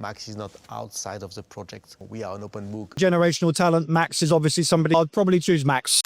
Max is not outside of the project. We are an open book. Generational talent, Max is obviously somebody. I'd probably choose Max.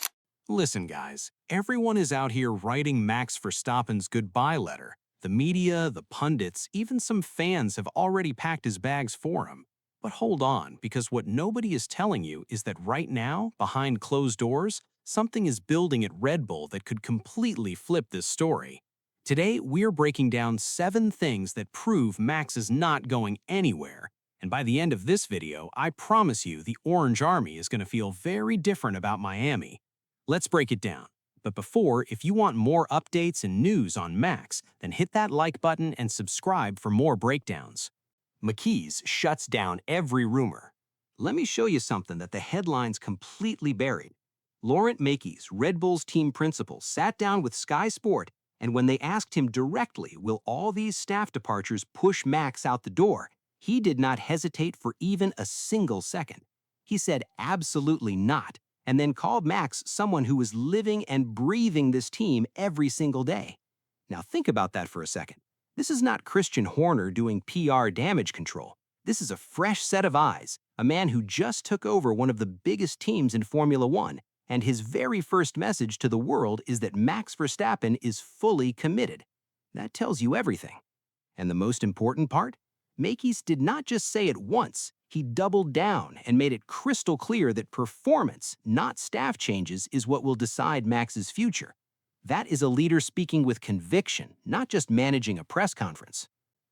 Listen, guys, everyone is out here writing Max Verstappen's goodbye letter. The media, the pundits, even some fans have already packed his bags for him. But hold on, because what nobody is telling you is that right now, behind closed doors, something is building at Red Bull that could completely flip this story. Today, we're breaking down 7 things that prove Max is not going anywhere. And by the end of this video, I promise you the Orange Army is going to feel very different about Miami. Let's break it down. But before, if you want more updates and news on Max, then hit that like button and subscribe for more breakdowns. Mekies shuts down every rumor. Let me show you something that the headlines completely buried. Laurent Mekies, Red Bull's team principal, sat down with Sky Sport, and when they asked him directly, will all these staff departures push Max out the door, he did not hesitate for even a single second. He said absolutely not, and then called Max someone who was living and breathing this team every single day. Now think about that for a second. This is not Christian Horner doing PR damage control. This is a fresh set of eyes, a man who just took over one of the biggest teams in Formula One, and his very first message to the world is that Max Verstappen is fully committed. That tells you everything. And the most important part? Mekies did not just say it once, he doubled down and made it crystal clear that performance, not staff changes, is what will decide Max's future. That is a leader speaking with conviction, not just managing a press conference.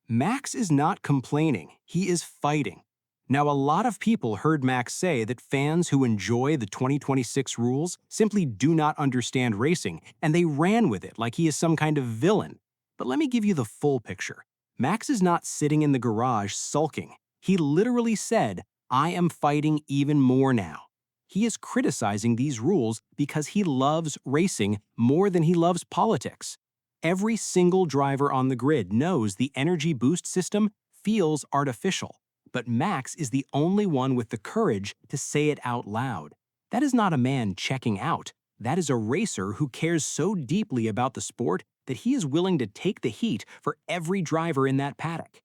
Max is not complaining, he is fighting. Now, a lot of people heard Max say that fans who enjoy the 2026 rules simply do not understand racing, and they ran with it like he is some kind of villain. But let me give you the full picture. Max is not sitting in the garage sulking. He literally said, "I am fighting even more now." He is criticizing these rules because he loves racing more than he loves politics. Every single driver on the grid knows the energy boost system feels artificial. But Max is the only one with the courage to say it out loud. That is not a man checking out. That is a racer who cares so deeply about the sport that he is willing to take the heat for every driver in that paddock.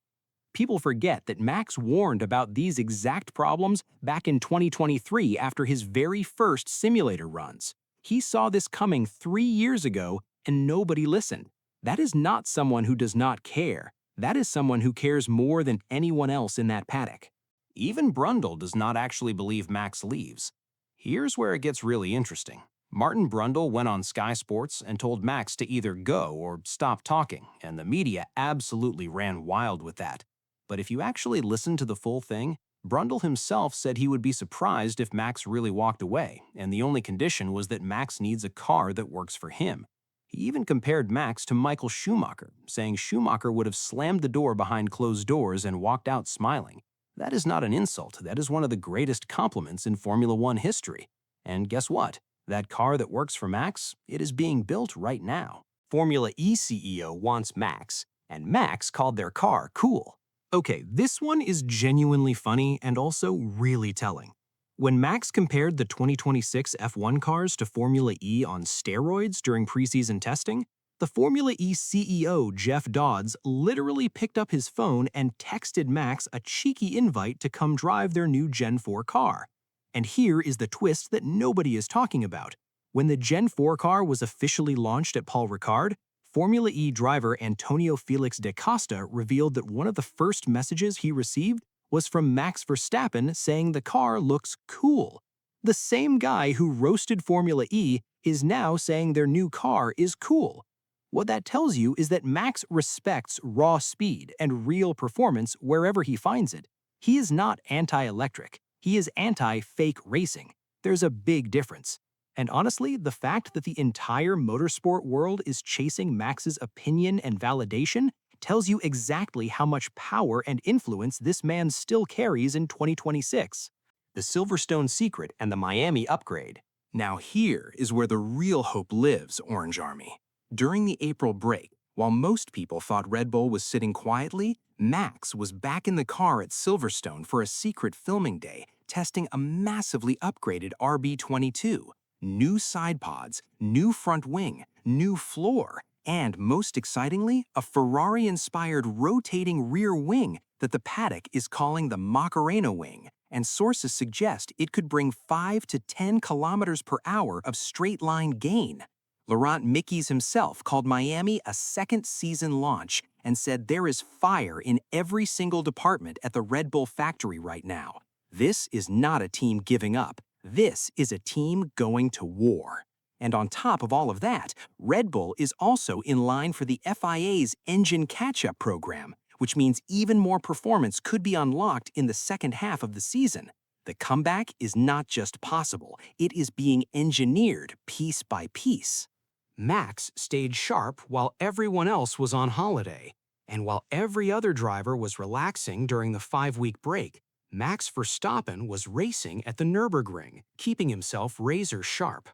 People forget that Max warned about these exact problems back in 2023 after his very first simulator runs. He saw this coming 3 years ago and nobody listened. That is not someone who does not care. That is someone who cares more than anyone else in that paddock. Even Brundle does not actually believe Max leaves. Here's where it gets really interesting. Martin Brundle went on Sky Sports and told Max to either go or stop talking, and the media absolutely ran wild with that. But if you actually listen to the full thing, Brundle himself said he would be surprised if Max really walked away, and the only condition was that Max needs a car that works for him. He even compared Max to Michael Schumacher, saying Schumacher would have slammed the door behind closed doors and walked out smiling. That is not an insult. That is one of the greatest compliments in Formula One history. And guess what? That car that works for Max, it is being built right now. Formula E CEO wants Max, and Max called their car cool. Okay, this one is genuinely funny and also really telling. When Max compared the 2026 F1 cars to Formula E on steroids during preseason testing, the Formula E CEO, Jeff Dodds, literally picked up his phone and texted Max a cheeky invite to come drive their new Gen 4 car. And here is the twist that nobody is talking about. When the Gen 4 car was officially launched at Paul Ricard, Formula E driver Antonio Felix da Costa revealed that one of the first messages he received was from Max Verstappen saying the car looks cool. The same guy who roasted Formula E is now saying their new car is cool. What that tells you is that Max respects raw speed and real performance wherever he finds it. He is not anti-electric. He is anti-fake racing. There's a big difference. And honestly, the fact that the entire motorsport world is chasing Max's opinion and validation tells you exactly how much power and influence this man still carries in 2026. The Silverstone secret and the Miami upgrade. Now here is where the real hope lives, Orange Army. During the April break, while most people thought Red Bull was sitting quietly, Max was back in the car at Silverstone for a secret filming day, testing a massively upgraded RB22. New side pods, new front wing, new floor, and most excitingly, a Ferrari-inspired rotating rear wing that the paddock is calling the Macarena wing, and sources suggest it could bring 5 to 10 kilometers per hour of straight-line gain. Laurent Mekies himself called Miami a second-season launch and said there is fire in every single department at the Red Bull factory right now. This is not a team giving up. This is a team going to war. And on top of all of that, Red Bull is also in line for the FIA's engine catch-up program, which means even more performance could be unlocked in the second half of the season. The comeback is not just possible, it is being engineered piece by piece. Max stayed sharp while everyone else was on holiday, and while every other driver was relaxing during the 5-week break, Max Verstappen was racing at the Nürburgring, keeping himself razor sharp.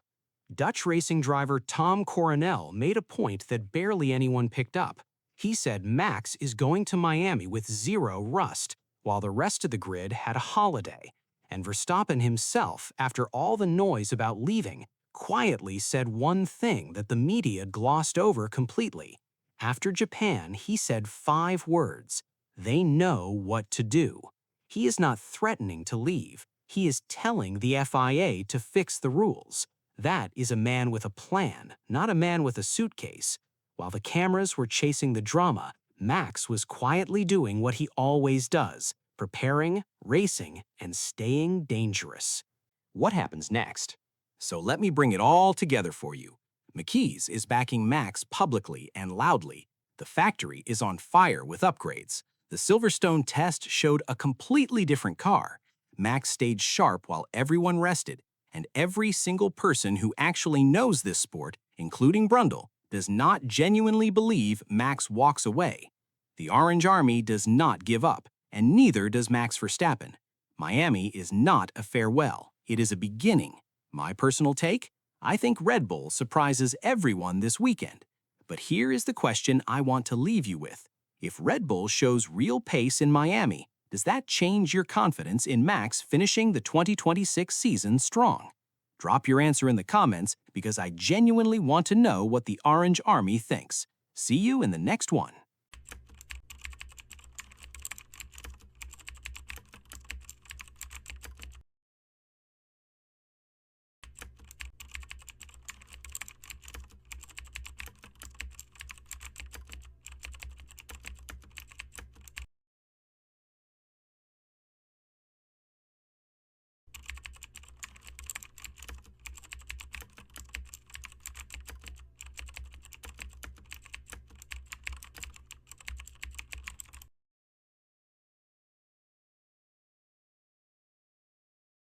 Dutch racing driver Tom Coronel made a point that barely anyone picked up. He said Max is going to Miami with 0 rust, while the rest of the grid had a holiday. And Verstappen himself, after all the noise about leaving, quietly said one thing that the media glossed over completely. After Japan, he said 5 words: they know what to do. He is not threatening to leave. He is telling the FIA to fix the rules. That is a man with a plan, not a man with a suitcase. While the cameras were chasing the drama, Max was quietly doing what he always does: preparing, racing, and staying dangerous. What happens next? So let me bring it all together for you. Mekies is backing Max publicly and loudly. The factory is on fire with upgrades. The Silverstone test showed a completely different car. Max stayed sharp while everyone rested, and every single person who actually knows this sport, including Brundle, does not genuinely believe Max walks away. The Orange Army does not give up, and neither does Max Verstappen. Miami is not a farewell, it is a beginning. My personal take? I think Red Bull surprises everyone this weekend. But here is the question I want to leave you with. If Red Bull shows real pace in Miami, does that change your confidence in Max finishing the 2026 season strong? Drop your answer in the comments because I genuinely want to know what the Orange Army thinks. See you in the next one.